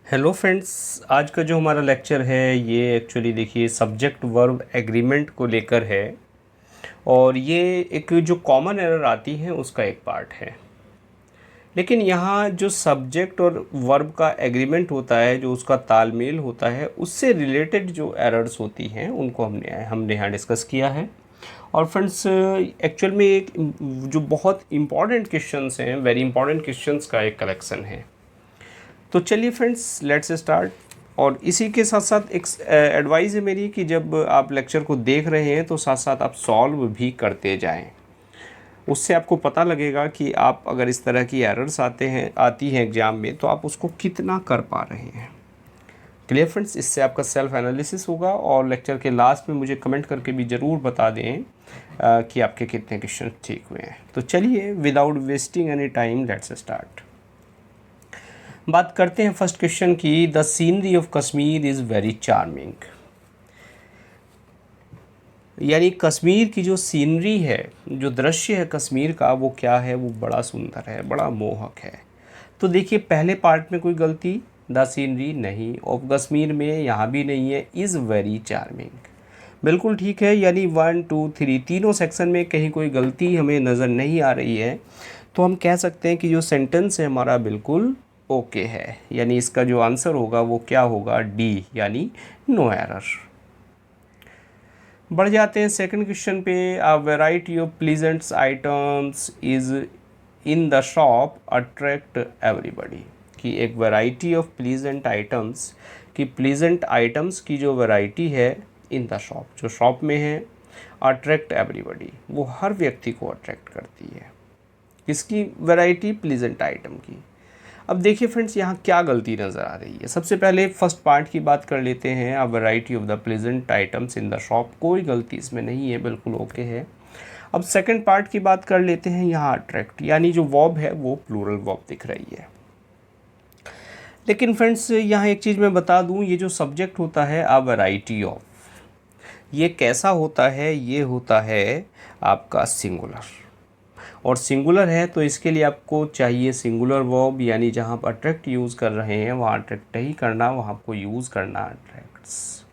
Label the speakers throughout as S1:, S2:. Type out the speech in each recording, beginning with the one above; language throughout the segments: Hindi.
S1: हेलो फ्रेंड्स, आज का जो हमारा लेक्चर है ये एक्चुअली देखिए सब्जेक्ट वर्ब एग्रीमेंट को लेकर है। और ये एक जो कॉमन एरर आती है उसका एक पार्ट है। लेकिन यहाँ जो सब्जेक्ट और वर्ब का एग्रीमेंट होता है, जो उसका तालमेल होता है, उससे रिलेटेड जो एरर्स होती हैं उनको हमने यहाँ डिस्कस किया है। और फ्रेंड्स, एक्चुअल में एक जो बहुत इंपॉर्टेंट क्वेश्चंस हैं, वेरी इंपॉर्टेंट क्वेश्चंस का एक कलेक्शन है। तो चलिए फ्रेंड्स, लेट्स स्टार्ट। और इसी के साथ साथ एक एडवाइस है मेरी कि जब आप लेक्चर को देख रहे हैं तो साथ साथ आप सॉल्व भी करते जाएं। उससे आपको पता लगेगा कि आप अगर इस तरह की एरर्स आती हैं एग्ज़ाम में, तो आप उसको कितना कर पा रहे हैं। क्लियर फ्रेंड्स, इससे आपका सेल्फ एनालिसिस होगा। और लेक्चर के लास्ट में मुझे कमेंट करके भी ज़रूर बता दें कि आपके कितने क्वेश्चन ठीक हुए हैं। तो चलिए, without wasting any time, let's start. बात करते हैं फर्स्ट क्वेश्चन की। The scenery of Kashmir is very charming. यानी कश्मीर की जो सीनरी है, जो दृश्य है कश्मीर का, वो क्या है? वो बड़ा सुंदर है, बड़ा मोहक है। तो देखिए, पहले पार्ट में कोई गलती, द सीनरी नहीं, ऑफ कश्मीर में यहाँ भी नहीं है, इज़ वेरी चार्मिंग बिल्कुल ठीक है। यानी 1 2 3 तीनों सेक्शन में कहीं कोई गलती हमें नज़र नहीं आ रही है। तो हम कह सकते हैं कि जो सेंटेंस है हमारा बिल्कुल ओके है। यानी इसका जो आंसर होगा वो क्या होगा? डी, यानी नो एरर। बढ़ जाते हैं सेकंड क्वेश्चन पे। A variety of pleasants items is in the shop attract everybody. कि एक वैरायटी ऑफ प्लीजेंट आइटम्स, कि प्लीजेंट आइटम्स की जो वैरायटी है इन द शॉप, जो शॉप में है, अट्रैक्ट एवरीबडी, वो हर व्यक्ति को अट्रैक्ट करती है। किसकी वैरायटी? प्लीजेंट आइटम की। अब देखिए फ्रेंड्स, यहाँ क्या गलती नज़र आ रही है। सबसे पहले फर्स्ट पार्ट की बात कर लेते हैं। अ variety of the pleasant items in the shop, कोई गलती इसमें नहीं है, बिल्कुल ओके है। अब सेकंड पार्ट की बात कर लेते हैं। यहाँ अट्रैक्ट, यानी जो वर्ब है वो प्लूरल वर्ब दिख रही है। लेकिन फ्रेंड्स, यहाँ एक चीज़ मैं बता दूँ, ये जो सब्जेक्ट होता है अ वैरायटी ऑफ, ये कैसा होता है? ये होता है आपका सिंगुलर। और सिंगुलर है तो इसके लिए आपको चाहिए सिंगुलर वर्ब, यानी जहाँ आप अट्रैक्ट यूज़ कर रहे हैं वहाँ अट्रैक्ट ही करना, वहाँ आपको यूज़ करना अट्रैक्ट्स।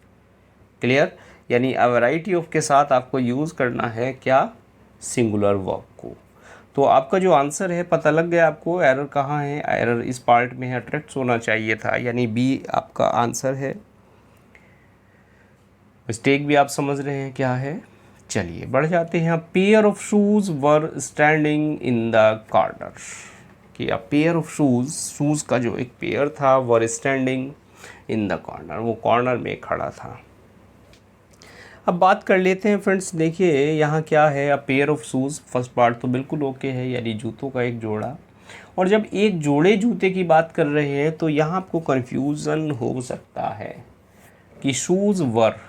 S1: क्लियर? यानी अ वैरायटी ऑफ के साथ आपको यूज़ करना है क्या? सिंगुलर वर्ब को। तो आपका जो आंसर है, पता लग गया आपको एरर कहाँ है। एरर इस पार्ट में है, अट्रैक्ट्स होना चाहिए था, यानी बी आपका आंसर है। मिस्टेक भी आप समझ रहे हैं क्या है। चलिए बढ़ जाते हैं। Pair of shoes were standing in the corner. कि a pair of shoes, shoes का जो एक पेयर था, were standing in the corner, वो कॉर्नर में खड़ा था। अब बात कर लेते हैं फ्रेंड्स। देखिए यहाँ क्या है, अ pair of shoes, first part तो बिल्कुल ओके है, यानी जूतों का एक जोड़ा। और जब एक जोड़े जूते की बात कर रहे हैं तो यहाँ आपको कन्फ्यूज़न हो सकता है कि शूज़ वर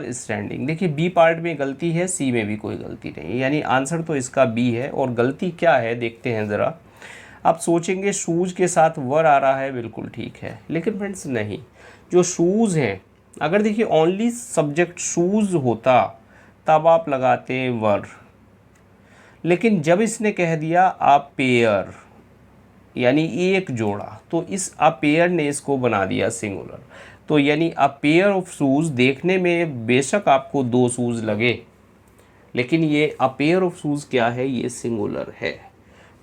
S1: स्टैंडिंग। देखिए बी पार्ट में गलती है, सी में भी कोई गलती नहीं है, यानी आंसर तो इसका बी है। और गलती क्या है देखते हैं ज़रा। आप सोचेंगे शूज़ के साथ वर आ रहा है, बिल्कुल ठीक है, लेकिन फ्रेंड्स नहीं। जो शूज़ हैं, अगर देखिए ओनली सब्जेक्ट शूज़ होता तब आप लगाते वर, लेकिन जब इसने कह दिया आप पेयर, यानी एक जोड़ा, तो इस अ पेयर ने इसको बना दिया सिंगुलर। तो यानी अ पेयर ऑफ शूज़ देखने में बेशक आपको दो शूज़ लगे, लेकिन ये अ पेयर ऑफ शूज़ क्या है? ये सिंगुलर है।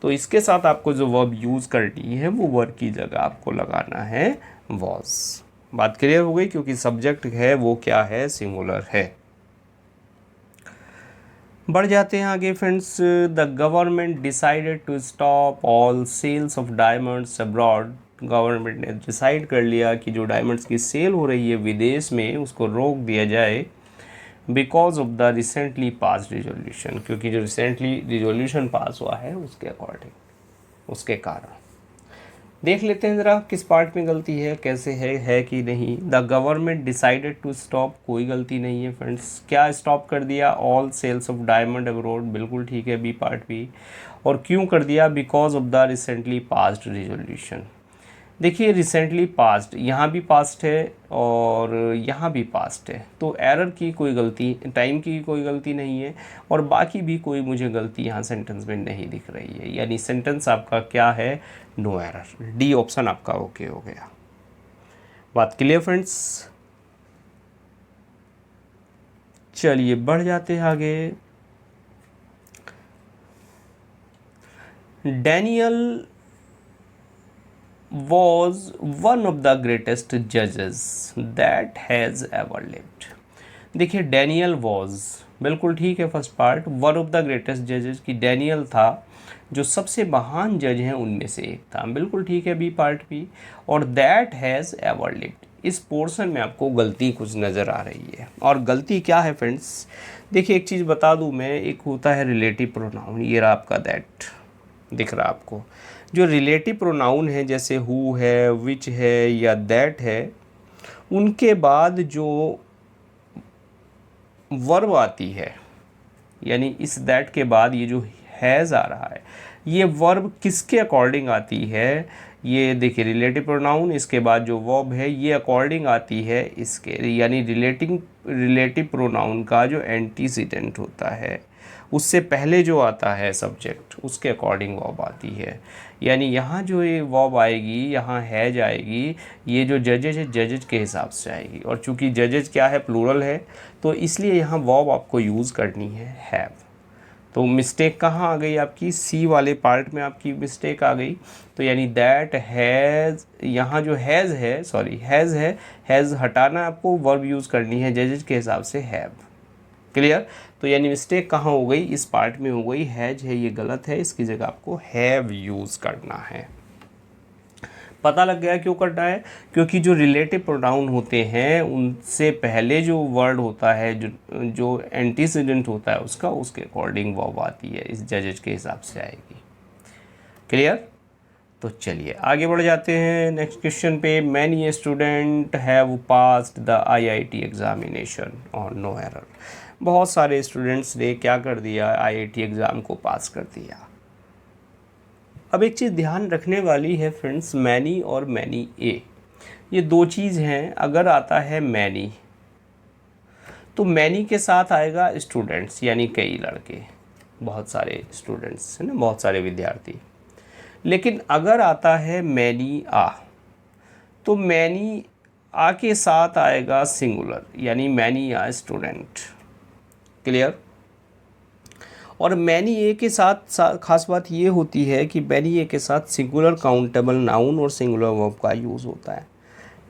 S1: तो इसके साथ आपको जो वर्ब यूज़ करनी है वो वर्ब की जगह आपको लगाना है वॉज। बात क्लियर हो गई, क्योंकि सब्जेक्ट है वो क्या है? सिंगुलर है। बढ़ जाते हैं आगे friends. The government decided to stop all sales of diamonds abroad. Government ने डिसाइड कर लिया कि जो डायमंड्स की सेल हो रही है विदेश में, उसको रोक दिया जाए, because of the recently pass resolution, क्योंकि जो रिसेंटली रिजोल्यूशन पास हुआ है उसके अकॉर्डिंग, उसके कारण। देख लेते हैं ज़रा किस पार्ट में गलती है, कैसे है कि नहीं। The government decided to stop, कोई गलती नहीं है फ्रेंड्स। क्या स्टॉप कर दिया? All sales of diamond abroad, बिल्कुल ठीक है, बी पार्ट भी। और क्यों कर दिया? Because of the recently passed resolution. देखिए रिसेंटली पास्ट, यहाँ भी पास्ट है और यहाँ भी पास्ट है, तो एरर की कोई गलती, टाइम की कोई गलती नहीं है, और बाकी भी कोई मुझे गलती यहाँ सेंटेंस में नहीं दिख रही है। यानी सेंटेंस आपका क्या है? No error. डी ऑप्शन आपका ओके हो गया। बात क्लियर फ्रेंड्स? चलिए बढ़ जाते हैं आगे। Daniel was one of the greatest judges that has ever lived। देखिए डैनियल वॉज, बिल्कुल ठीक है first part, one of the greatest जजेस की डैनियल था जो सबसे महान जज हैं उनमें से एक था, बिल्कुल ठीक है बी पार्ट भी। और दैट हैज़ एवर लिव्ड, इस पोर्शन में आपको गलती कुछ नज़र आ रही है। और गलती क्या है फ्रेंड्स? देखिए एक चीज़ बता दूं मैं, एक होता है रिलेटिव प्रोनाउन, ये रहा आपका दैट, दिख रहा आपको। जो रिलेटिव प्रोनाउन है जैसे हु है, विच है या दैट है, उनके बाद जो वर्ब आती है, यानी इस दैट के बाद ये जो हैज़ आ रहा है, ये वर्ब किसके अकॉर्डिंग आती है? ये देखिए रिलेटिव प्रोनाउन, इसके बाद जो वर्ब है ये अकॉर्डिंग आती है इसके, यानी रिलेटिव प्रोनाउन का जो एंटीसीडेंट होता है, उससे पहले जो आता है सब्जेक्ट, उसके अकॉर्डिंग वर्ब आती है। यानी यहाँ जो ये वर्ब आएगी, यहाँ हैज आएगी, ये जो जजेज है जजेज के हिसाब से आएगी। और चूंकि जजेज क्या है, प्लूरल है, तो इसलिए यहाँ वर्ब आपको यूज़ करनी है हैव। तो मिस्टेक कहाँ आ गई आपकी? सी वाले पार्ट में आपकी मिस्टेक आ गई। तो यानी दैट हैज़, यहाँ जो हैज़ है, सॉरी हैज़ है, हैज़ हटाना, आपको वर्ब यूज़ करनी है जजेज के हिसाब से हैव। क्लियर? तो यानी मिस्टेक कहाँ हो गई? इस पार्ट में हो गई, हैज है ये गलत है, इसकी जगह आपको हैव यूज़ करना है। पता लग गया क्यों करना है? क्योंकि जो रिलेटिव प्रोनाउन होते हैं उनसे पहले जो वर्ड होता है, जो एंटीसीडेंट होता है उसका, उसके अकॉर्डिंग वर्ब आती है, इस जजेज के हिसाब से आएगी। क्लियर? तो चलिए आगे बढ़ जाते हैं नेक्स्ट क्वेश्चन पे। Many student have passed the IIT examination और नो एरर। बहुत सारे स्टूडेंट्स ने क्या कर दिया? IIT एग्ज़ाम को पास कर दिया। अब एक चीज़ ध्यान रखने वाली है फ्रेंड्स, मैनी और मैनी ए, ये दो चीज़ हैं। अगर आता है मैनी, तो मैनी के साथ आएगा स्टूडेंट्स, यानी कई लड़के, बहुत सारे स्टूडेंट्स है ना, बहुत सारे विद्यार्थी। लेकिन अगर आता है मैनी आ, तो मैनी आ के साथ आएगा सिंगुलर, यानी मैनी आ स्टूडेंट। क्लियर? और मैनी ए के साथ खास बात ये होती है कि मैनी ए के साथ सिंगुलर काउंटेबल नाउन और सिंगुलर वर्ब का यूज़ होता है।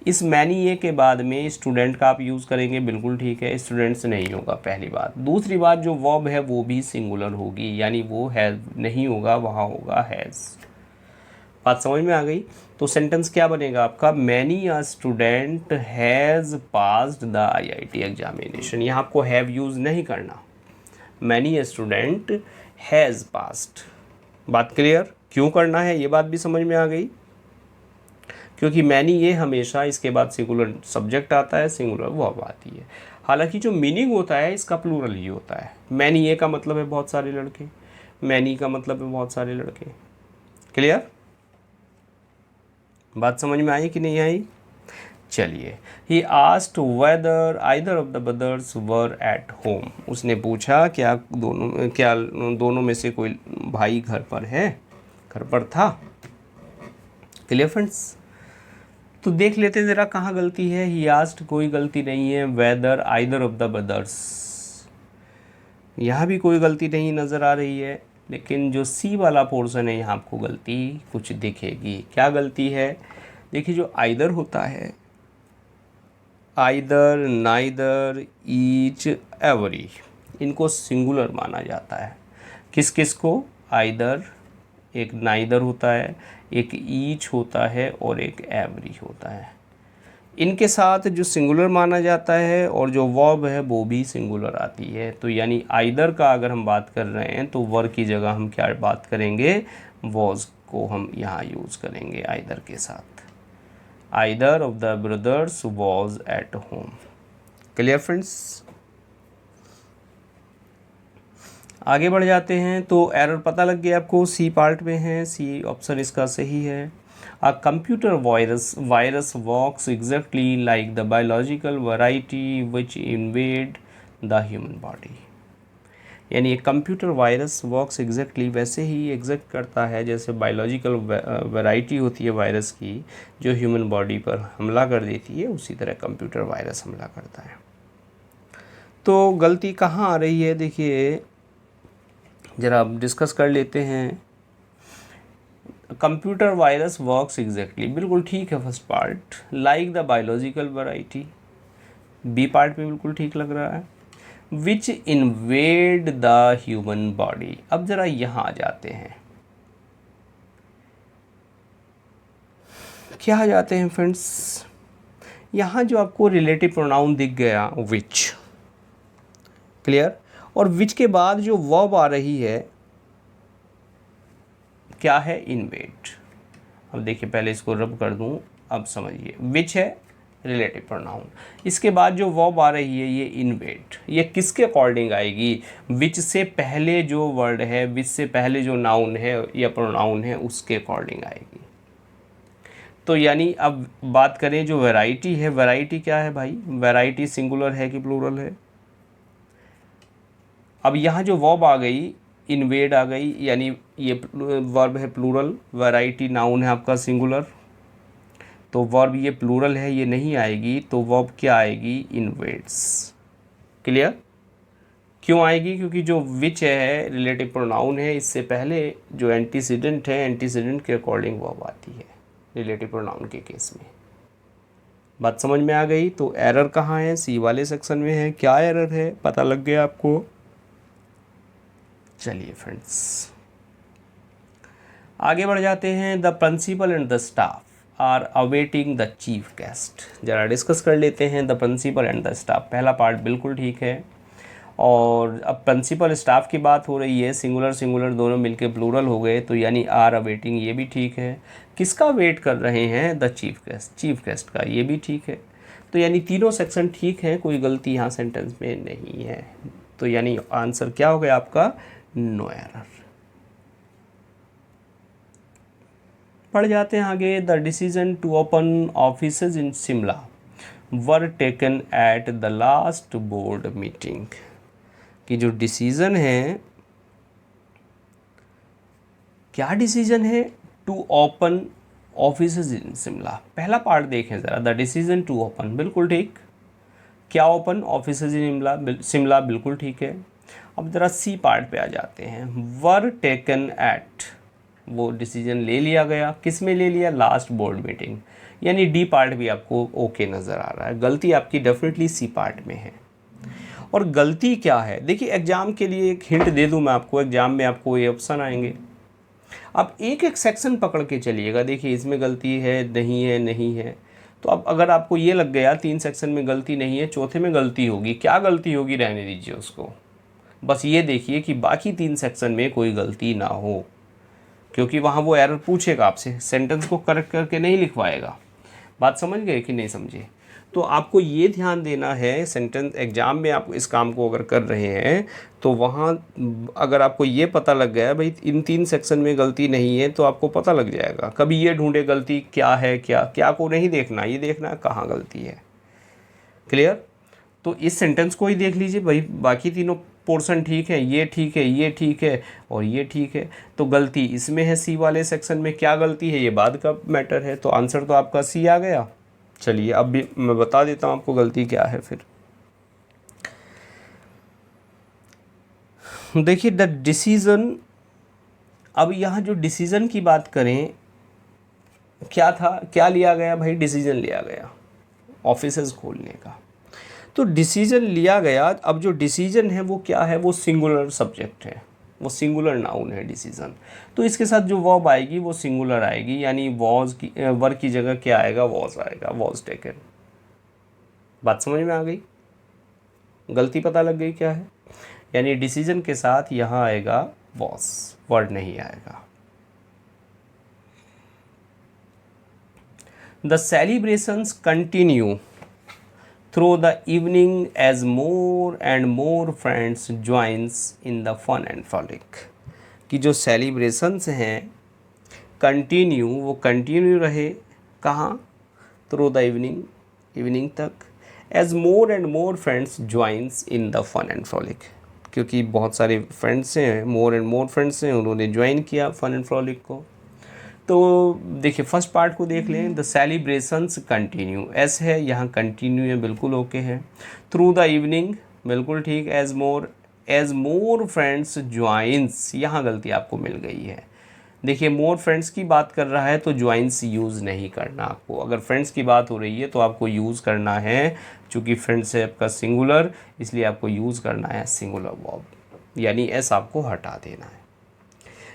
S1: इस मैनी ए के बाद में स्टूडेंट का आप यूज़ करेंगे, बिल्कुल ठीक है, स्टूडेंट्स नहीं होगा, पहली बात। दूसरी बात, जो वर्ब है वो भी सिंगुलर होगी, यानी वो हैज़ नहीं होगा, वहाँ होगा हैज़। बात समझ में आ गई? तो सेंटेंस क्या बनेगा आपका? Many a student has passed the IIT examination. यहाँ आपको हैव यूज़ नहीं करना, many a student has passed. बात क्लियर? क्यों करना है ये बात भी समझ में आ गई? क्योंकि मैनी ये हमेशा इसके बाद सिंगुलर सब्जेक्ट आता है, सिंगुलर वर्ब आती है। हालांकि जो मीनिंग होता है इसका प्लूरल ही होता है। मैनी ये का मतलब है बहुत सारे लड़के, मैनी का मतलब है बहुत सारे लड़के। क्लियर? बात समझ में आई कि नहीं आई? चलिए, he asked whether either of the brothers were at home. उसने पूछा क्या दोनों में से कोई भाई घर पर है, घर पर था। Clear friends? तो देख लेते ज़रा कहाँ गलती है। ही आस्क्ड, कोई गलती नहीं है। Whether either of the brothers, यहाँ भी कोई गलती नहीं नज़र आ रही है। लेकिन जो सी वाला पोर्शन है यहाँ आपको गलती कुछ दिखेगी। क्या गलती है? देखिए जो आइदर होता है, आइदर, नाइदर, ईच, एवरी, इनको सिंगुलर माना जाता है। किस किस को? आइदर, एक नाइदर होता है, एक ईच होता है और एक एवरी होता है। इनके साथ जो सिंगुलर माना जाता है और जो वर्ब है वो भी सिंगुलर आती है। तो यानी आइदर का अगर हम बात कर रहे हैं तो वर की जगह हम क्या बात करेंगे? वॉज को हम यहाँ यूज़ करेंगे आइदर के साथ। Either of the brothers was at home. Clear friends? आगे बढ़ जाते हैं। तो एरर पता लग गया आपको, सी पार्ट में है, सी ऑप्शन इसका सही है। A computer virus works exactly like the biological variety which invade the human body। यानी एक कंप्यूटर वायरस वर्क्स एग्जैक्टली वैसे ही एग्जैक्ट करता है जैसे बायोलॉजिकल वैरायटी होती है वायरस की जो ह्यूमन बॉडी पर हमला कर देती है, उसी तरह कंप्यूटर वायरस हमला करता है। तो गलती कहाँ आ रही है, देखिए ज़रा आप डिस्कस कर लेते हैं। कंप्यूटर वायरस वर्क्स एग्जैक्टली, बिल्कुल ठीक है first part, like the biological variety, B part पे बिल्कुल ठीक लग रहा है। Which invade the human body, अब ज़रा यहाँ आ जाते हैं, क्या आ जाते हैं फ्रेंड्स, यहाँ जो आपको रिलेटिव प्रोनाउन दिख गया विच, क्लियर, और विच के बाद जो वर्ब आ रही है क्या है, इन्वेड। अब देखिए पहले इसको रब कर दूं, अब समझिए, विच है रिलेटिव प्रोनाउन, इसके बाद जो वर्ब आ रही है ये इन्वेड, ये किसके अकॉर्डिंग आएगी, विच से पहले जो वर्ड है, विच से पहले जो नाउन है या प्रोनाउन है उसके अकॉर्डिंग आएगी। तो यानी अब बात करें जो वैरायटी है, वैरायटी क्या है भाई, वैरायटी सिंगुलर है कि प्लूरल है। अब यहाँ जो वर्ब आ गई इन्वेड आ गई, यानी ये वर्ब है प्लूरल, वैरायटी नाउन है आपका सिंगुलर, तो वर्ब ये प्लूरल है, ये नहीं आएगी, तो वर्ब क्या आएगी, इन्वेड्स। क्लियर, क्यों आएगी, क्योंकि जो विच है रिलेटिव प्रोनाउन है, इससे पहले जो एंटीसीडेंट है, एंटीसीडेंट के अकॉर्डिंग वर्ब आती है रिलेटिव प्रोनाउन के केस में। बात समझ में आ गई। तो एरर कहाँ है, सी वाले सेक्शन में है। क्या एरर है पता लग गया आपको। चलिए फ्रेंड्स आगे बढ़ जाते हैं। The principal and the staff are awaiting the chief guest, ज़रा डिस्कस कर लेते हैं। The principal and the staff, पहला पार्ट बिल्कुल ठीक है, और अब प्रिंसिपल स्टाफ की बात हो रही है, सिंगुलर सिंगुलर दोनों मिलके प्लूरल हो गए, तो यानी आर अवेटिंग, ये भी ठीक है। किसका वेट कर रहे हैं, the chief guest, chief guest का, ये भी ठीक है। तो यानी तीनों सेक्शन ठीक है, कोई गलती यहाँ सेंटेंस में नहीं है। तो यानी आंसर क्या हो गया आपका, नो एरर। पढ़ जाते हैं आगे। The decision to open offices in Shimla were taken at the last board meeting, कि जो डिसीजन है, क्या डिसीजन है, to open offices in Shimla, पहला पार्ट देखें ज़रा, द डिसीजन टू ओपन, बिल्कुल ठीक, क्या ओपन ऑफिसेज इन शिमला, बिल्कुल ठीक है। अब ज़रा सी पार्ट पे आ जाते हैं। वर टेकन एट, वो डिसीजन ले लिया गया, किस में ले लिया, लास्ट बोर्ड मीटिंग, यानी डी पार्ट भी आपको ओके नज़र आ रहा है। गलती आपकी डेफिनेटली सी पार्ट में है। और गलती क्या है, देखिए एग्ज़ाम के लिए एक हिंट दे दूं मैं आपको, एग्ज़ाम में आपको ये ऑप्शन आएंगे, आप एक एक सेक्शन पकड़ के चलिएगा, देखिए इसमें गलती है, नहीं है, नहीं है। तो अब अगर आपको ये लग गया 3 सेक्शन में गलती नहीं है, चौथे में गलती होगी, क्या गलती होगी, रहने दीजिए उसको, बस ये देखिए कि बाकी 3 सेक्शन में कोई गलती ना हो, क्योंकि वहाँ वो एरर पूछेगा आपसे, सेंटेंस को करेक्ट करके नहीं लिखवाएगा। बात समझ गए कि नहीं समझे। तो आपको ये ध्यान देना है, सेंटेंस एग्जाम में आप इस काम को अगर कर रहे हैं तो वहाँ अगर आपको ये पता लग गया भाई इन 3 सेक्शन में गलती नहीं है, तो आपको पता लग जाएगा। कभी ये ढूंढे गलती क्या है, क्या क्या को नहीं देखना, ये देखना कहाँ गलती है। क्लियर। तो इस सेंटेंस को ही देख लीजिए भाई, बाकी तीनों पोर्शन ठीक है, ये ठीक है, ये ठीक है और ये ठीक है, तो गलती इसमें है। सी वाले सेक्शन में क्या गलती है, ये बाद का मैटर है। तो आंसर तो आपका सी आ गया। चलिए अब भी मैं बता देता हूँ आपको गलती क्या है। फिर देखिए द डिसीज़न, अब यहाँ जो डिसीज़न की बात करें, क्या था, क्या लिया गया भाई, डिसीज़न लिया गया ऑफिसेज खोलने का। तो डिसीजन लिया गया। अब जो डिसीजन है वो क्या है, वो सिंगुलर सब्जेक्ट है, वो सिंगुलर नाउन है डिसीजन। तो इसके साथ जो वर्ब आएगी वो सिंगुलर आएगी, यानी वॉज की वर की जगह क्या आएगा, वॉज आएगा, वॉज टेकन। बात समझ में आ गई, गलती पता लग गई क्या है, यानी डिसीजन के साथ यहाँ आएगा वॉज, वर्ड नहीं आएगा। The celebrations continue through the evening as more and more friends joins in the fun and frolic, कि जो सेलिब्रेशंस हैं कंटिन्यू, वो कंटिन्यू रहे कहाँ, थ्रू द इवनिंग, इवनिंग तक, as more and more friends joins in the fun and frolic, क्योंकि बहुत सारे फ्रेंड्स हैं, मोर एंड मोर फ्रेंड्स हैं, उन्होंने ज्वाइन किया फन एंड फ्रॉलिक को। तो देखिए फर्स्ट पार्ट को देख लें। द सेलिब्रेशंस कंटिन्यू, एस है यहाँ, कंटिन्यू है, बिल्कुल ओके है। थ्रू द इवनिंग, बिल्कुल ठीक। एज मोर फ्रेंड्स ज्वाइंस, यहाँ गलती आपको मिल गई है। देखिए मोर फ्रेंड्स की बात कर रहा है तो ज्वाइंस यूज़ नहीं करना आपको। अगर फ्रेंड्स की बात हो रही है तो आपको यूज़ करना है, चूँकि फ्रेंड्स है आपका सिंगुलर, इसलिए आपको यूज़ करना है सिंगुलर वर्ब, यानी एस आपको हटा देना है।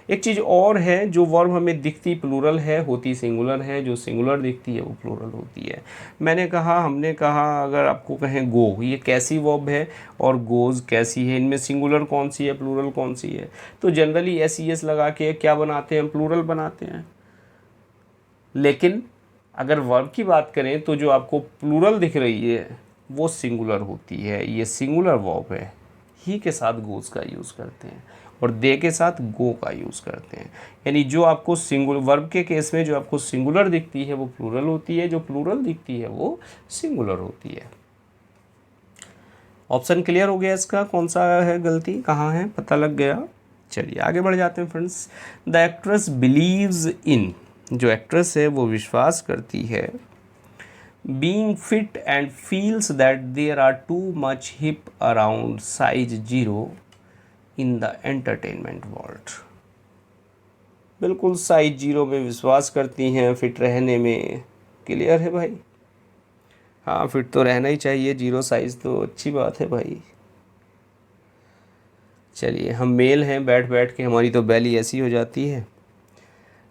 S1: एक चीज़ और है, जो वर्ब हमें दिखती प्लूरल है, होती सिंगुलर है, जो सिंगुलर दिखती है वो प्लूरल होती है। हमने कहा अगर आपको कहें गो, ये कैसी वर्ब है और गोज़ कैसी है, इनमें सिंगुलर कौन सी है, प्लूरल कौन सी है? तो जनरली एस ई एस लगा के क्या बनाते हैं, प्लूरल बनाते हैं। लेकिन अगर वर्ब की बात करें तो जो आपको प्लूरल दिख रही है वो सिंगुलर होती है, ये सिंगुलर वर्ब है। ही के साथ गोज़ का यूज़ करते हैं और दे के साथ गो का यूज़ करते हैं। यानी जो आपको सिंगुलर वर्ब के केस में जो आपको सिंगुलर दिखती है वो प्लूरल होती है, जो प्लूरल दिखती है वो सिंगुलर होती है। ऑप्शन क्लियर हो गया इसका, कौन सा है गलती, कहाँ है, पता लग गया। चलिए आगे बढ़ जाते हैं friends. The actress believes in, जो एक्ट्रेस है वो विश्वास करती है, being fit and feels that there are too much hip around size 0 in the entertainment world. बिल्कुल साइज 0 में विश्वास करती हैं, फिट रहने में। क्लियर है भाई? हाँ, फिट तो रहना ही चाहिए, 0 साइज तो अच्छी बात है भाई। चलिए हम मेल हैं, बैठ बैठ के हमारी तो बैली ऐसी हो जाती है।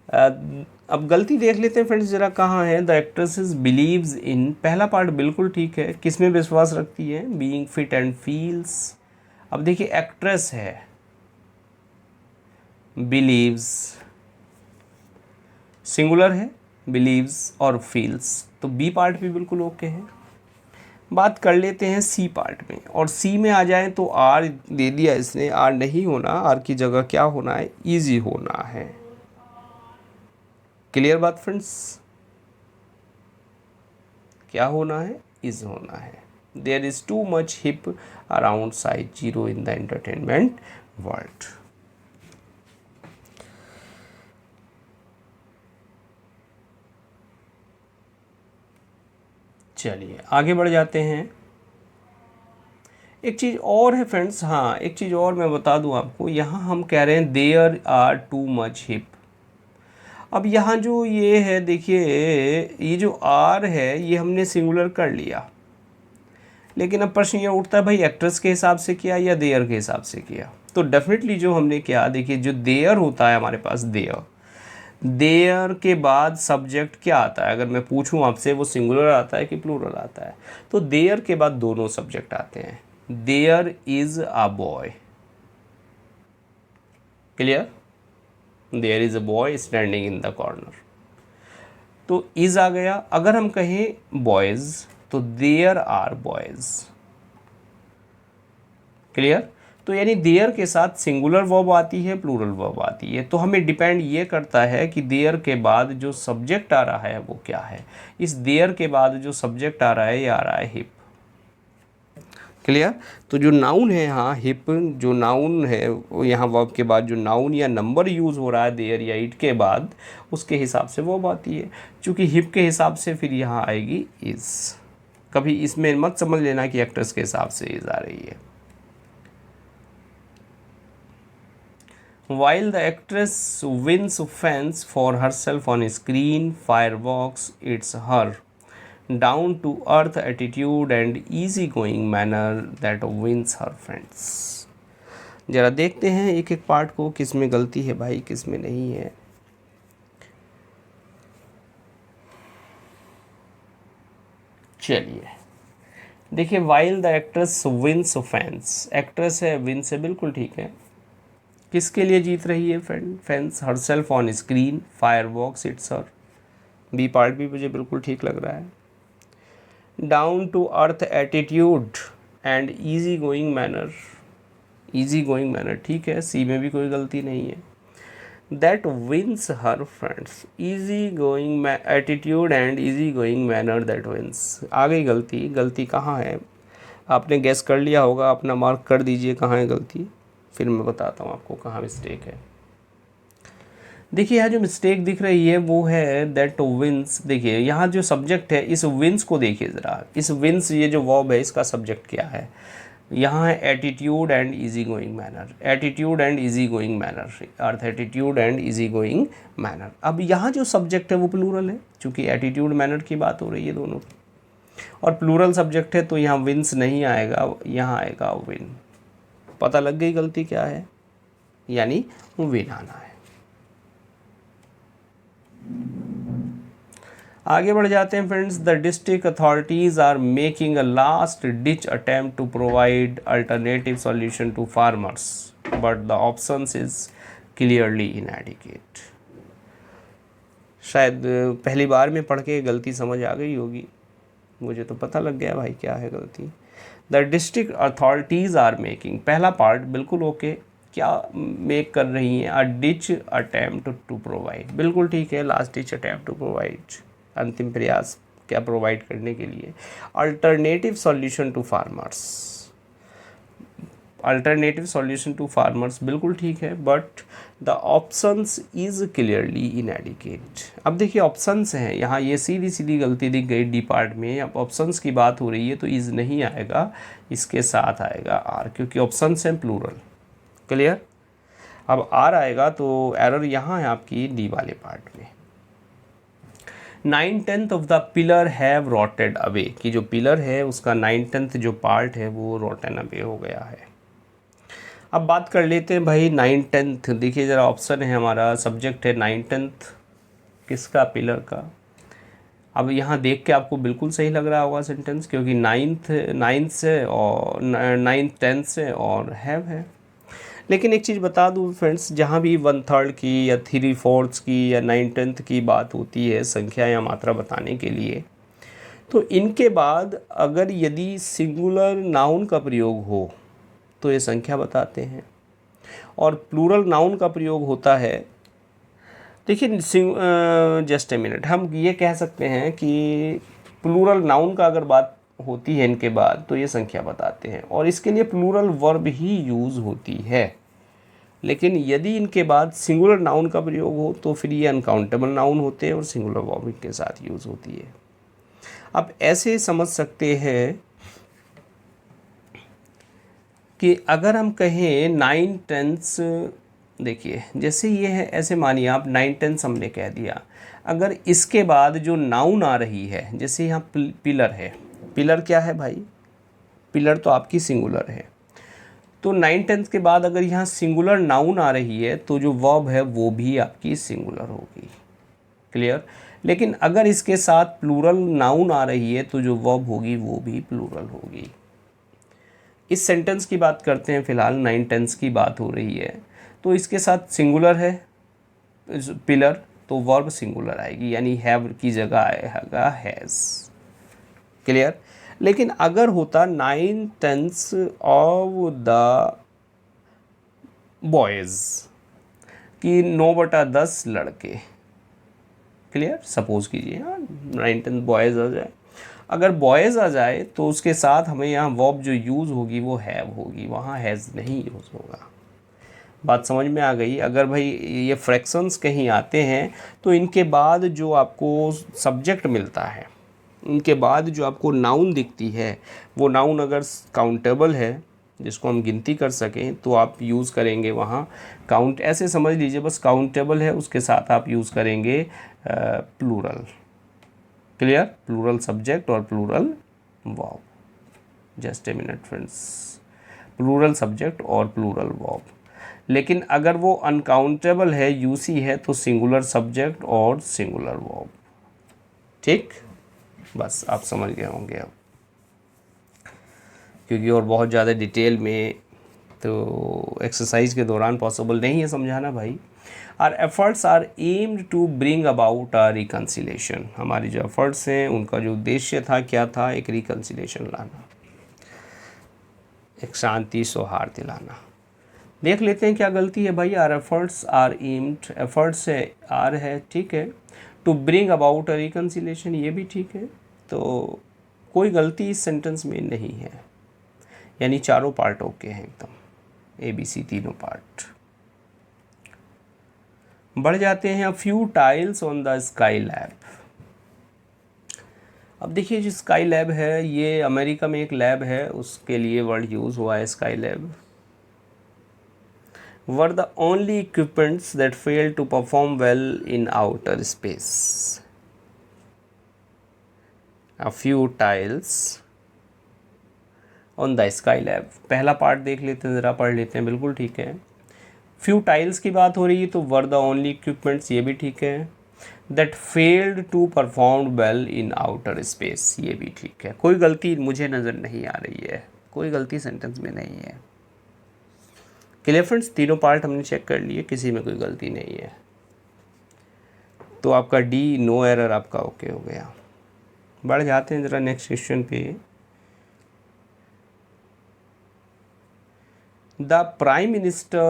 S1: अब गलती देख लेते हैं फ्रेंड्स ज़रा, कहाँ है। द एक्ट्रेसेस बिलीव्स इन, पहला पार्ट बिल्कुल ठीक है, किस में विश्वास रखती है, बीइंग फिट एंड फील्स। अब देखिए एक्ट्रेस है, बिलीव्स सिंगुलर है, बिलीव्स और फील्स, तो बी पार्ट भी बिल्कुल ओके है। बात कर लेते हैं सी पार्ट में, और सी में आ जाए तो आर दे दिया इसने, आर नहीं होना, आर की जगह क्या होना है, इजी होना है। क्लियर बात फ्रेंड्स? क्या होना है, इज होना है। There is too much hip around size 0 in the entertainment world. चलिए आगे बढ़ जाते हैं। एक चीज़ और है फ्रेंड्स, हाँ एक चीज़ और मैं बता दूं आपको, यहाँ हम कह रहे हैं there are too much hip. अब यहाँ जो ये है देखिए, ये जो आर है ये हमने सिंगुलर कर लिया, लेकिन अब प्रश्न ये उठता है भाई एक्ट्रेस के हिसाब से किया या देयर के हिसाब से किया। तो डेफिनेटली जो हमने किया, देखिए जो देयर होता है हमारे पास, देयर के बाद सब्जेक्ट क्या आता है, अगर मैं पूछूं आपसे वो सिंगुलर आता है कि प्लूरल आता है, तो देयर के बाद दोनों सब्जेक्ट आते हैं। There is a boy, clear, there is a boy standing in the corner, तो इज आ गया। अगर हम कहें बॉयज तो देयर आर बॉयज, क्लियर। तो यानी देयर के साथ सिंगुलर वर्ब आती है, प्लूरल वर्ब आती है, तो हमें डिपेंड ये करता है कि देयर के बाद जो सब्जेक्ट आ रहा है वो क्या है। इस देयर के बाद जो सब्जेक्ट आ रहा है ये आ रहा है हिप, क्लियर। तो जो नाउन है यहाँ हिप, जो नाउन है वो यहाँ वर्ब के बाद जो नाउन या नंबर यूज़ हो रहा है देयर या इट के बाद, उसके हिसाब से वर्ब आती है। चूँकि हिप के हिसाब से फिर यहाँ आएगी इज़। कभी इसमें मत समझ लेना कि एक्ट्रेस के हिसाब से इज़ आ रही है। While the actress wins fans for herself on screen, fireworks, it's her down to earth attitude and easygoing manner that wins her friends. जरा देखते हैं एक एक पार्ट को, किस में गलती है भाई, किस में नहीं है। चलिए देखिए, while the actress wins fans, actress है, विंस है, बिल्कुल ठीक है। किसके लिए जीत रही है फैंस, हरसेल्फ ऑन स्क्रीन, फायरवॉक्स, इट्स हर, बी पार्ट भी मुझे बिल्कुल ठीक लग रहा है। Down to earth attitude and easy going manner, easy going manner ठीक है, सी में भी कोई गलती नहीं है। That wins her friends, easy going attitude and easy going manner that wins, आ गई गलती। गलती कहाँ है, आपने गैस कर लिया होगा, अपना मार्क कर दीजिए कहाँ है गलती, फिर मैं बताता हूँ आपको कहाँ मिस्टेक है। देखिए यहाँ जो मिस्टेक दिख रही है वो है दैट विंस। देखिए यहाँ जो सब्जेक्ट है, इस विंस को देखिए ज़रा, इस विंस ये जो वर्ब है इसका सब्जेक्ट क्या है। यहाँ है attitude and easy going manner, attitude and easy going manner, earth attitude and easy going manner. अब यहाँ जो सब्जेक्ट है वो प्लूरल है, क्योंकि एटीट्यूड मैनर की बात हो रही है दोनों की, और प्लूरल सब्जेक्ट है तो यहाँ विंस नहीं आएगा, यहाँ आएगा विन। पता लग गई गलती क्या है, यानी विन आना है। आगे बढ़ जाते हैं friends. The district authorities are making a last ditch attempt to provide alternative solution to farmers but the options is clearly inadequate. शायद पहली बार में पढ़ के गलती समझ आ गई होगी, मुझे तो पता लग गया भाई क्या है गलती। The district authorities are making, पहला पार्ट बिल्कुल ओके, क्या मेक कर रही हैं, a ditch attempt to provide, बिल्कुल ठीक है, last ditch attempt to provide, अंतिम प्रयास क्या प्रोवाइड करने के लिए। Alternative solution to farmers, alternative solution to farmers बिल्कुल ठीक है, but the options is clearly inadequate. अब देखिए ऑप्शंस हैं यहाँ, ये सीधी सीधी गलती दिख गई डी पार्ट में। अब ऑप्शंस की बात हो रही है तो इज नहीं आएगा, इसके साथ आएगा आर, क्योंकि ऑप्शंस हैं प्लूरल। क्लियर। अब आर आएगा तो एरर यहाँ है आपकी डी वाले पार्ट में। 9/10 of the pillar have rotted away, कि जो पिलर है उसका 9/10 जो पार्ट है वो रॉटन अवे हो गया है। अब बात कर लेते हैं भाई 9/10। देखिए ज़रा ऑप्शन है हमारा, सब्जेक्ट है 9/10 किसका, पिलर का। अब यहाँ देख के आपको बिल्कुल सही लग रहा होगा सेंटेंस, क्योंकि नाइन्थ से और 9th 10th से और हैव है। लेकिन एक चीज़ बता दूँ फ्रेंड्स, जहाँ भी 1/3 की या 3/4 की या 9/10 की बात होती है संख्या या मात्रा बताने के लिए, तो इनके बाद अगर यदि सिंगुलर नाउन का प्रयोग हो तो ये संख्या बताते हैं, और प्लूरल नाउन का प्रयोग होता है। देखिए जस्ट ए मिनट, हम ये कह सकते हैं कि प्लूरल नाउन का अगर बात होती है इनके बाद तो ये संख्या बताते हैं, और इसके लिए प्लूरल वर्ब ही यूज़ होती है। लेकिन यदि इनके बाद सिंगुलर नाउन का प्रयोग हो तो फिर ये अनकाउंटेबल नाउन होते हैं और सिंगुलर वर्ब के साथ यूज़ होती है। अब ऐसे समझ सकते हैं कि अगर हम कहें 9/10, देखिए जैसे ये है, ऐसे मानिए आप 9/10 हमने कह दिया, अगर इसके बाद जो नाउन आ रही है, जैसे यहाँ पिलर है, पिलर क्या है भाई, पिलर तो आपकी सिंगुलर है, तो 9/10 के बाद अगर यहाँ सिंगुलर नाउन आ रही है तो जो वर्ब है वो भी आपकी सिंगुलर होगी। क्लियर। लेकिन अगर इसके साथ प्लूरल नाउन आ रही है तो जो वर्ब होगी वो भी प्लूरल होगी। इस सेंटेंस की बात करते हैं फिलहाल, 9/10 की बात हो रही है, तो इसके साथ सिंगुलर है पिलर, तो वर्ब सिंगुलर आएगी, यानी हैव की जगह आएगा हैज़। क्लियर। लेकिन अगर होता 9/10 ऑफ द बॉयज़, कि 9/10 लड़के, क्लियर, सपोज कीजिए हाँ 9/10 बॉयज़ आ जाए, अगर बॉयज़ आ जाए तो उसके साथ हमें यहाँ वर्ब जो यूज़ होगी वो हैव होगी, वहाँ हैज़ नहीं यूज़ होगा। बात समझ में आ गई। अगर भाई ये फ्रैक्शंस कहीं आते हैं तो इनके बाद जो आपको सब्जेक्ट मिलता है, इनके बाद जो आपको नाउन दिखती है, वो नाउन अगर काउंटेबल है जिसको हम गिनती कर सकें तो आप यूज़ करेंगे वहाँ काउंट, ऐसे समझ लीजिए बस काउंटेबल है उसके साथ आप यूज़ करेंगे प्लूरल। क्लियर। प्लूरल सब्जेक्ट और plural verb. Just a minute friends, plural subject और प्लूरल वर्ब। लेकिन अगर वो अनकाउंटेबल है, यूसी है, तो सिंगुलर सब्जेक्ट और सिंगुलर वर्ब। ठीक, बस आप समझ गए होंगे अब, क्योंकि और बहुत ज़्यादा डिटेल में तो एक्सरसाइज के दौरान पॉसिबल नहीं है समझाना भाई। Our efforts are aimed to bring about a reconciliation, हमारी जो एफर्ट्स हैं उनका जो उद्देश्य था क्या था, एक रिकन्सिलेशन लाना, एक शांति सौहार्द दिलाना। देख लेते हैं क्या गलती है भाई। Our efforts are aimed, efforts है, आर है, ठीक है, to bring about a reconciliation, ये भी ठीक है, तो कोई गलती इस सेंटेंस में नहीं है। यानी चारों पार्ट ओके हैं एकदम, ABC तीनों पार्ट। बढ़ जाते हैं few tiles on the sky lab. अब देखिए जो स्काई लैब है ये अमेरिका में एक लैब है, उसके लिए वर्ड यूज़ हुआ है Skylab. Were the only equipments that fail to perform well in outer space. A few tiles on the Skylab. पहला पार्ट देख लेते हैं, ज़रा पढ़ लेते हैं, बिल्कुल ठीक है। फ्यू टाइल्स की बात हो रही है तो वर द ओनली इक्विपमेंट्स, ये भी ठीक है। That failed to perform well in outer space, ये भी ठीक है। कोई गलती मुझे नज़र नहीं आ रही है, कोई गलती सेंटेंस में नहीं है। क्लियर फ्रेंड्स, तीनों पार्ट हमने चेक कर लिए, किसी में कोई गलती नहीं है। तो आपका डी नो एरर आपका ओके हो गया। बढ़ जाते हैं ज़रा नेक्स्ट क्वेश्चन पे। The Prime Minister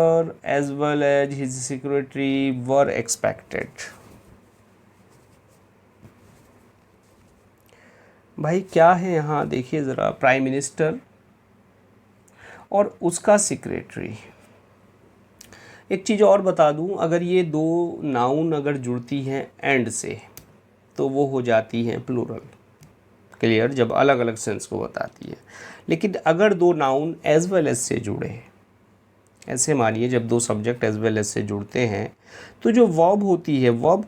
S1: as well as his secretary were expected। भाई क्या है यहाँ देखिए ज़रा, प्राइम मिनिस्टर और उसका सेक्रेटरी। एक चीज़ और बता दूँ, अगर ये दो नाउन अगर जुड़ती हैं एंड से तो वो हो जाती हैं प्लूरल। क्लियर, जब अलग अलग सेंस को बताती है। लेकिन अगर दो नाउन एज वेल एज से जुड़े, ऐसे मानिए जब दो सब्जेक्ट एज वेल एज से जुड़ते हैं तो जो वर्ब होती है, वर्ब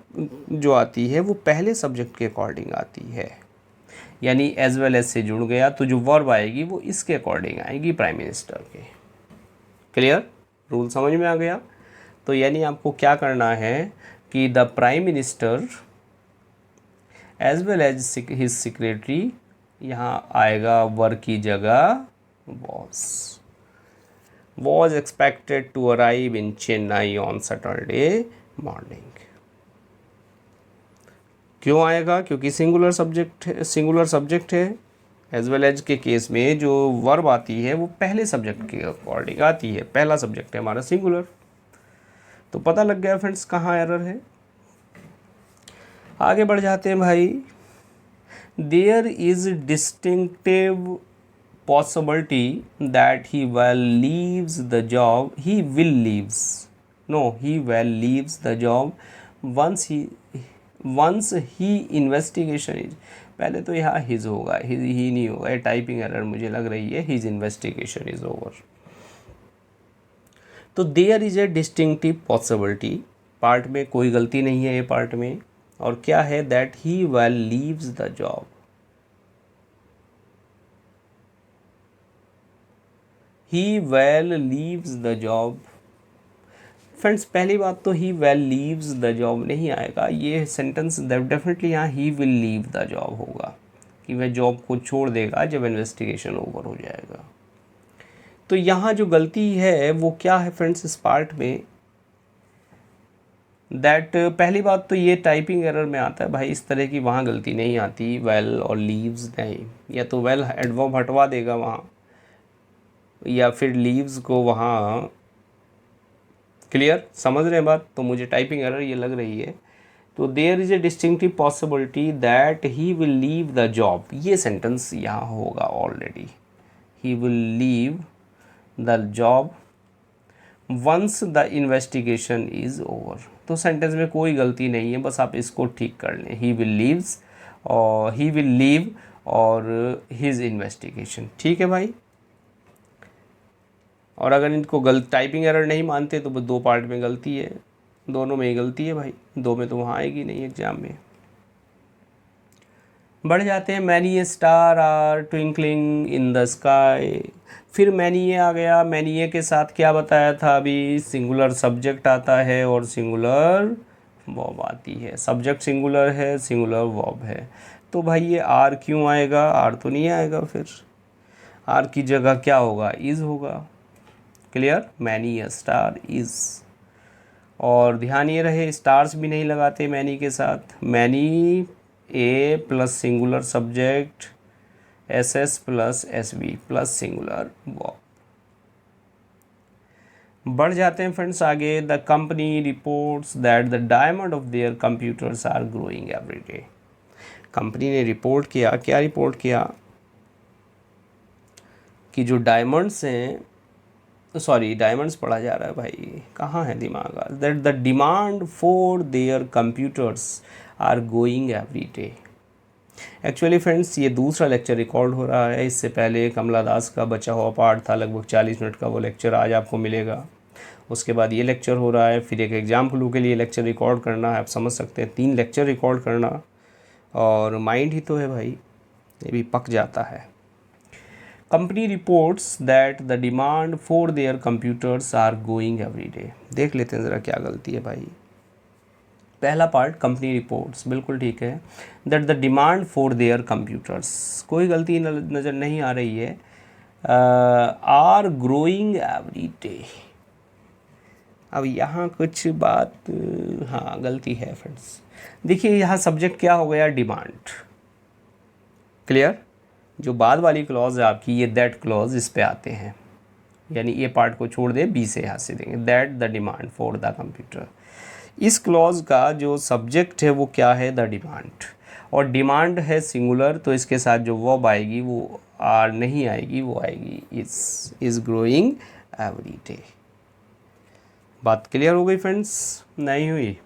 S1: जो आती है वो पहले सब्जेक्ट के अकॉर्डिंग आती है। यानी एज वेल एज से जुड़ गया तो जो वर्ब आएगी वो इसके अकॉर्डिंग आएगी, प्राइम मिनिस्टर के। क्लियर, रूल समझ में आ गया। तो यानी आपको क्या करना है कि the prime minister as well as his secretary, यहाँ आएगा वर्ब की जगह was expected to arrive in Chennai on Saturday morning। क्यों आएगा? क्योंकि सिंगुलर सब्जेक्ट है। एज वेल एज के केस में जो वर्ब आती है वो पहले सब्जेक्ट के अकॉर्डिंग आती है, पहला सब्जेक्ट है हमारा सिंगुलर। तो पता लग गया फ्रेंड्स कहाँ एरर है। आगे बढ़ जाते हैं भाई। There is distinctive possibility that he will leaves the job once he investigation is। पहले तो यहाँ his होगा, ही नहीं होगा, ये टाइपिंग एरर मुझे लग रही है। his investigation is over। तो there is a distinctive possibility, part में कोई गलती नहीं है ये पार्ट में। और क्या है? that he will leaves the job। he well leaves the job। Friends पहली बात तो he well leaves the job नहीं आएगा, ये सेंटेंस डेफिनेटली यहाँ he will leave the job होगा कि वह जॉब को छोड़ देगा जब इन्वेस्टिगेशन ओवर हो जाएगा। तो यहाँ जो गलती है वो क्या है फ्रेंड्स इस पार्ट में? दैट पहली बात तो ये टाइपिंग एरर में आता है भाई, इस तरह की वहाँ गलती नहीं आती, वेल और लीव्स नहीं। या तो वेल एडवर्ब हटवा देगा वहाँ, या फिर लीव्स को वहाँ। क्लियर, समझ रहे हैं बात? तो मुझे टाइपिंग एरर ये लग रही है। तो there is a distinctive possibility that he will leave the job, ये सेंटेंस यहाँ होगा already. He will leave the job once the investigation is over. तो सेंटेंस में कोई गलती नहीं है, बस आप इसको ठीक कर लें। ही विल लीव्स और ही विल लीव और हिज इन्वेस्टिगेशन। ठीक है भाई। और अगर इनको टाइपिंग एरर नहीं मानते तो दो पार्ट में गलती है, दोनों में ही गलती है भाई, दो में तो वहाँ आएगी नहीं एग्जाम में। बढ़ जाते हैं। Many a star are twinkling in the sky. फिर मैनी ए आ गया। मैनी ए के साथ क्या बताया था अभी? सिंगुलर सब्जेक्ट आता है और सिंगुलर वर्ब आती है। सब्जेक्ट सिंगुलर है, सिंगुलर वर्ब है। तो भाई ये आर क्यों आएगा? आर तो नहीं आएगा, फिर आर की जगह क्या होगा? इज़ होगा। Clear, many a star is. और ध्यान ये रहे स्टार्स भी नहीं लगाते मैनी के साथ। Many a plus singular subject S S plus S B plus singular verb. बढ़ जाते हैं फ्रेंड्स आगे। The company reports that the diamond of their computers are growing every day. Company ने रिपोर्ट किया, क्या रिपोर्ट किया कि जो डायमंड्स हैं, सॉरी डायमंड्स पढ़ा जा रहा है भाई, कहाँ है दिमाग आज, that the demand for their computers are going every day. Actually friends ये दूसरा लेक्चर रिकॉर्ड हो रहा है, इससे पहले कमला दास का बचा हुआ पार्ट था लगभग 40 मिनट का, वो लेक्चर आज आपको मिलेगा। उसके बाद ये लेक्चर हो रहा है, फिर एक एग्ज़ाम फ्लू के लिए लेक्चर रिकॉर्ड करना है, आप समझ सकते हैं 3 लेक्चर रिकॉर्ड करना, और माइंड ही तो है भाई, ये भी पक जाता है। Company reports that the demand for their computers are going every day. देख लेते हैं ज़रा क्या गलती है भाई। पहला पार्ट कंपनी रिपोर्ट्स बिल्कुल ठीक है, that the demand for their computers, कोई गलती नज़र नहीं आ रही है, आर ग्रोइंग एवरी डे। अब यहाँ कुछ बात हाँ गलती है फ्रेंड्स। देखिए यहाँ सब्जेक्ट क्या हो गया, डिमांड, क्लियर। जो बाद वाली क्लॉज है आपकी, ये दैट क्लॉज, इस पे आते हैं, यानी ये पार्ट को छोड़ दे, बी से यहाँ से देंगे, that the demand for the computer. इस क्लॉज का जो सब्जेक्ट है वो क्या है, द डिमांड, और डिमांड है सिंगुलर, तो इसके साथ जो वर्ब आएगी वो आर नहीं आएगी, वो आएगी इज़ ग्रोइंग एवरी डे। बात क्लियर हो गई फ्रेंड्स, नहीं हुई?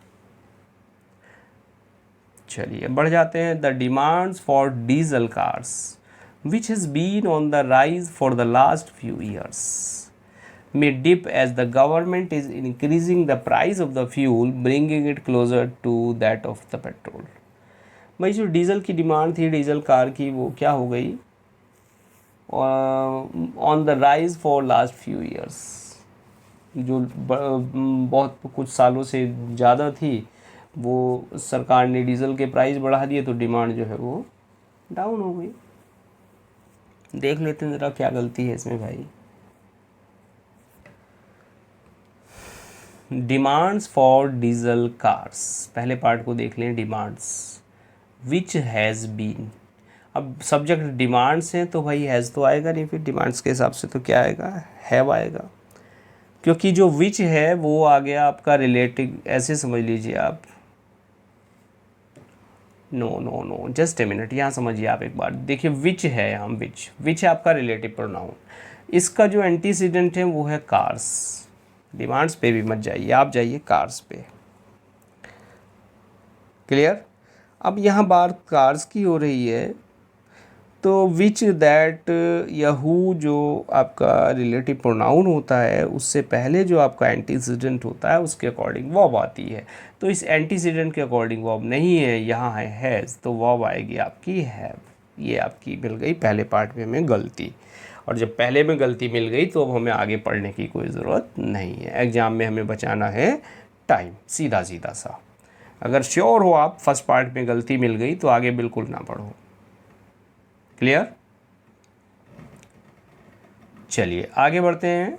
S1: चलिए बढ़ जाते हैं। The demands for diesel cars which has been on the rise for the last few years may dip as the government is increasing the price of the fuel, bringing it closer to that of the petrol। भाई जो डीज़ल की डिमांड थी डीज़ल कार की, वो क्या हो गई, on the rise for last few years, जो बहुत कुछ सालों से ज़्यादा थी, वो सरकार ने डीज़ल के प्राइस बढ़ा दिए, तो डिमांड जो है वो डाउन हो गई। देख लेते हैं ज़रा क्या गलती है इसमें भाई। डिमांड्स फॉर डीजल कार्स, पहले पार्ट को देख लें, डिमांड्स, विच हैज़ बीन, अब सब्जेक्ट डिमांड्स हैं तो भाई हैज़ तो आएगा नहीं, फिर डिमांड्स के हिसाब से तो क्या आएगा, हैव आएगा, क्योंकि जो विच है वो आ गया आपका रिलेटिव, ऐसे समझ लीजिए आप, नो जस्ट ए मिनट, यहाँ समझिए आप एक बार, देखिए विच है यहाँ, विच है आपका रिलेटिव प्रोनाउन, इसका जो एंटीसीडेंट है वो है कार्स। डिमांड्स पे भी मत जाइए, आप जाइए कार्स पे, क्लियर। अब यहाँ बात कार्स की हो रही है, तो विच, दैट या हु जो आपका रिलेटिव प्रोनाउन होता है, उससे पहले जो आपका एंटीसीडेंट होता है उसके अकॉर्डिंग वर्ब आती है, तो इस एंटीसीडेंट के अकॉर्डिंग वर्ब नहीं है, यहाँ है हैज़, तो वर्ब आएगी आपकी हैव। ये आपकी मिल गई पहले पार्ट में हमें गलती, और जब पहले में गलती मिल गई तो अब हमें आगे पढ़ने की कोई ज़रूरत नहीं है, एग्ज़ाम में हमें बचाना है टाइम, सीधा सीधा सा। अगर श्योर हो आप फर्स्ट पार्ट में गलती मिल गई तो आगे बिल्कुल ना पढ़ो, क्लियर। चलिए आगे बढ़ते हैं,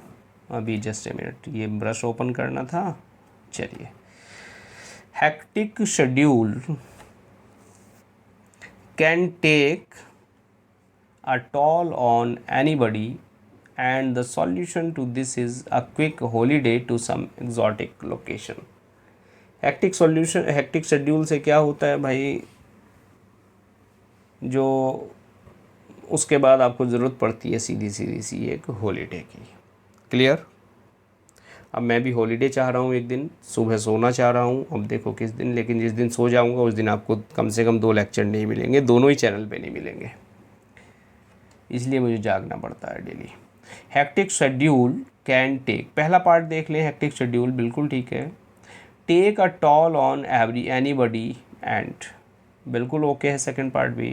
S1: अभी जस्ट ए मिनट, ये ब्रश ओपन करना था। चलिए, hectic schedule can take a toll on anybody and the solution to this is a quick holiday to some exotic location। Hectic schedule से क्या होता है भाई, जो उसके बाद आपको ज़रूरत पड़ती है सीधी सी एक हॉलीडे की, क्लियर। अब मैं भी हॉलीडे चाह रहा हूँ, एक दिन सुबह सोना चाह रहा हूँ, अब देखो किस दिन, लेकिन जिस दिन सो जाऊँगा उस दिन आपको कम से कम 2 लेक्चर नहीं मिलेंगे, दोनों ही चैनल पे नहीं मिलेंगे, इसलिए मुझे जागना पड़ता है daily. Hectic schedule can take, पहला पार्ट देख लें, हेक्टिक शेड्यूल बिल्कुल ठीक है, take a toll on anybody and, बिल्कुल ओके है सेकंड पार्ट भी।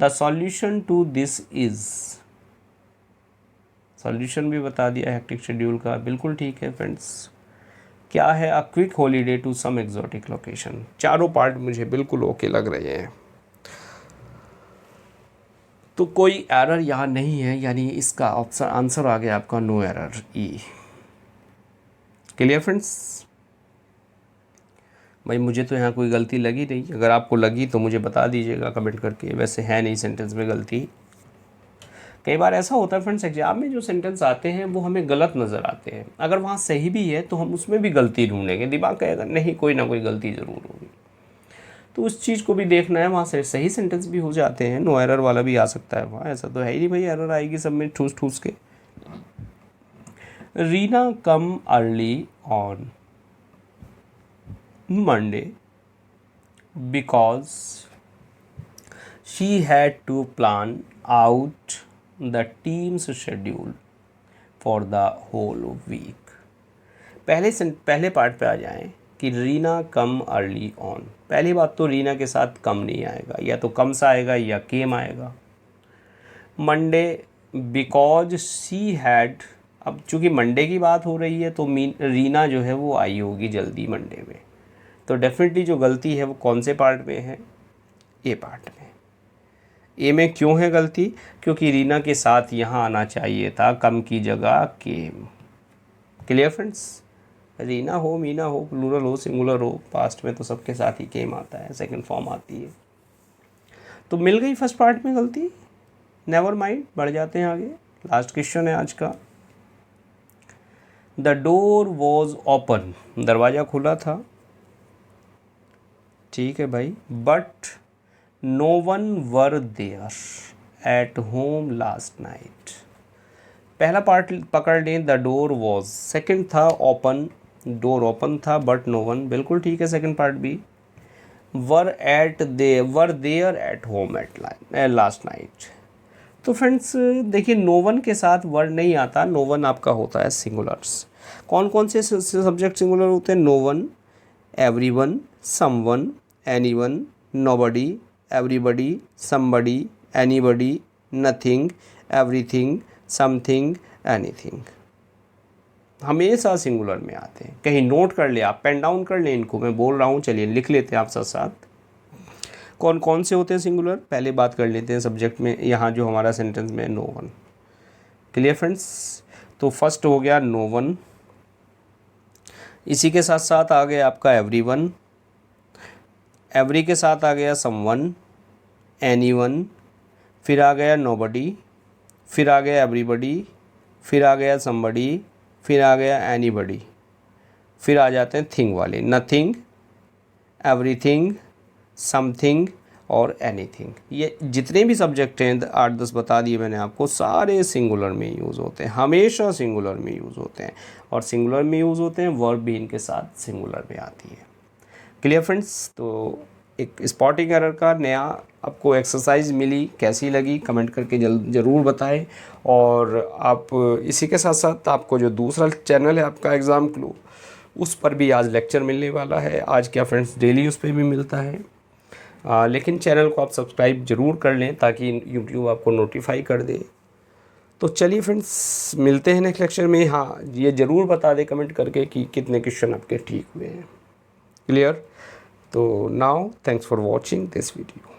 S1: The solution to this is, solution भी बता दिया हेक्टिक शेड्यूल का, बिल्कुल ठीक है फ्रेंड्स। क्या है, a quick holiday to some exotic location. चारों पार्ट मुझे बिल्कुल ओके लग रहे हैं, तो कोई एरर यहाँ नहीं है, यानी इसका ऑप्शन आंसर आ गया आपका नो एरर, ई। क्लियर फ्रेंड्स, भाई मुझे तो यहाँ कोई गलती लगी नहीं, अगर आपको लगी तो मुझे बता दीजिएगा कमेंट करके, वैसे है नहीं सेंटेंस में गलती। कई बार ऐसा होता है फ्रेंड्स, एग्जाम में जो सेंटेंस आते हैं वो हमें गलत नज़र आते हैं, अगर वहाँ सही भी है तो हम उसमें भी गलती ढूंढेंगे, दिमाग कहेगा नहीं कोई ना कोई गलती ज़रूर होगी। तो उस चीज़ को भी देखना है, वहाँ से सही सेंटेंस भी हो जाते हैं, नो एरर वाला भी आ सकता है वहाँ, ऐसा तो है ही नहीं भाई एरर आएगी सब में ठूस ठूस के। Reena come early on Monday because she had to plan out the team's schedule for the whole week. पहले पार्ट पे आ जाएं कि रीना कम अर्ली ऑन। पहली बात तो रीना के साथ कम नहीं आएगा, या तो कम सा आएगा या केम आएगा। मंडे बिकॉज शी हैड, अब चूँकि मंडे की बात हो रही है तो रीना जो है वो आई होगी जल्दी मंडे में, तो डेफिनेटली जो गलती है वो कौन से पार्ट में है, ए पार्ट में। ए में क्यों है गलती, क्योंकि रीना के साथ यहाँ आना चाहिए था कम की जगह केम। क्लियर फ्रेंड्स, रीना हो, मीना हो, प्लूरल हो, सिंगुलर हो, पास्ट में तो सबके साथ ही केम आता है, सेकंड फॉर्म आती है। तो मिल गई फर्स्ट पार्ट में गलती, नेवर माइंड, बढ़ जाते हैं आगे। लास्ट क्वेश्चन है आज का। द डोर वॉज ओपन, दरवाज़ा खुला था, ठीक है भाई, but no one were there at home last night. पहला पार्ट पकड़ लें, द डोर वॉज, सेकंड था ओपन, डोर ओपन था बट नो वन, बिल्कुल ठीक है सेकंड पार्ट भी। Were there at home at last night. तो फ्रेंड्स देखिए, नो वन के साथ वर्ड नहीं आता, नो वन आपका होता है सिंगुलर्स। कौन कौन से सब्जेक्ट सिंगुलर होते हैं? No one, every one, some one, any one, nobody, everybody, somebody, anybody, nothing, everything, something, anything, हमेशा सिंगुलर में आते हैं। कहीं नोट कर ले आप, पेन डाउन कर ले इनको, मैं बोल रहा हूँ, चलिए लिख लेते हैं आप साथ साथ। कौन कौन से होते हैं सिंगुलर, पहले बात कर लेते हैं सब्जेक्ट में, यहाँ जो हमारा सेंटेंस में नो वन। क्लियर फ्रेंड्स, तो फर्स्ट हो गया नो वन, इसी के साथ साथ आ गया आपका एवरी वन, एवरी के साथ आ गया सम वन, एनी वन, फिर आ गया नोबडी, फिर आ गया एवरीबडी, फिर आ गया समबडी, फिर आ गया एनीबडी, फिर आ जाते हैं थिंग वाले, नथिंग, एवरीथिंग, समथिंग और एनीथिंग। ये जितने भी सब्जेक्ट हैं 8-10 बता दिए मैंने आपको, सारे सिंगुलर में यूज़ होते हैं, हमेशा सिंगुलर में यूज़ होते हैं, और सिंगुलर में यूज़ होते हैं, वर्ब भी इनके साथ सिंगुलर में आती है। क्लियर फ्रेंड्स, तो एक स्पॉटिंग एरर का नया आपको एक्सरसाइज मिली, कैसी लगी कमेंट करके ज़रूर बताएं। और आप इसी के साथ साथ आपको जो दूसरा चैनल है आपका एग्ज़ाम क्लू, उस पर भी आज लेक्चर मिलने वाला है। आज क्या फ्रेंड्स, डेली उस पर भी मिलता है, लेकिन चैनल को आप सब्सक्राइब ज़रूर कर लें ताकि यूट्यूब आपको नोटिफाई कर दे। तो चलिए फ्रेंड्स, मिलते हैं नेक्स्ट लेक्चर में। हाँ, ये ज़रूर बता दें कमेंट करके कि कितने क्वेश्चन आपके ठीक हुए हैं। क्लियर, तो now thanks for watching this video.